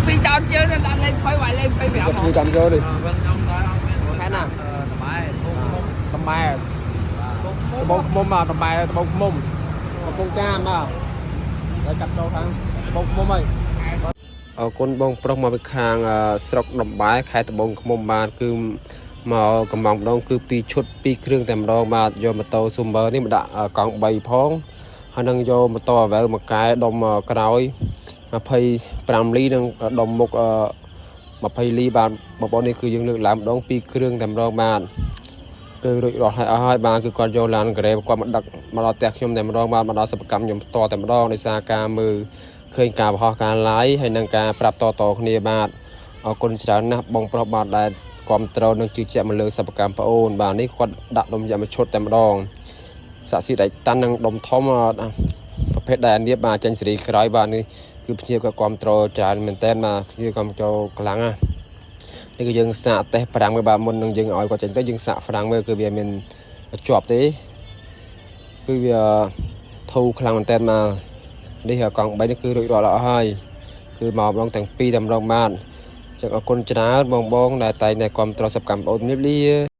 ពីចោលជើងនៅតាមលេងផុយវាយលេងទៅប្រាប់មកចាំចូលđi cái nào tầm bài bông mông mà tầm bài bông mông bông cam mà để cặp đâu thằng bông mông ơi con bông prong mà bị hàng sọc đầm bái khai tầm bông mông mà cứ mà cầm bông đông cứ pi chốt pi kêu tầm đâu mà do mà tàu sum bơ ní mà đã còn bầy phong hay năng do mà to về một cái đồng cái nói mà phay pram ly năng đồng một mà phay ly bàn mà bọn này cứ dừng được làm đông pi kêu tầm đâu mà cứ rồi rồi hai ba cứ con vô lan cái qua mặt đặc mà nó tẹt nhom tầm đâu mà nó sập cầm nhom to tầm đâuใน xa ca mưa khơi cà và ho cà lái hay năng càปรับต่อគ្នាបាទអរគុណច្រើនណាស់បងប្រុសបាទដែលគាំទ្រនឹងជឿជាក់មកលើសិប្បកម្មប្អូនបាទនេះគាត់ដាក់ដុំយ៉ាមឈុតតែម្ដងសាក់ស៊ីដៃតាន់នឹងដុំធំប្រភេទដែលនេះបាទចាញ់សេរីក្រោយបាទនេះគឺភ្ញៀវក៏គាំទ្រច្រើនមែនតើបាទភ្ញៀវក៏ចូលខ្លាំងណានេះគឺយើងសាក់តេះប្រាំងមើលបាទមុននឹងយើងឲ្យគាត់ចេញទៅយើងសាក់ប្រាំងមើលគឺវាមានជាប់ទេគឺវាធូរខ្លាំងមែនតើមកនេះកង់3នេះគឺរួចរាល់អស់ហើយគឺមកម្ដងទាំងពីរតែម្ដងបាទចឹងអរគុណច្រើនបងដែលតែងតែគាំទ្រសិប្បកម្មប្អូននេះលា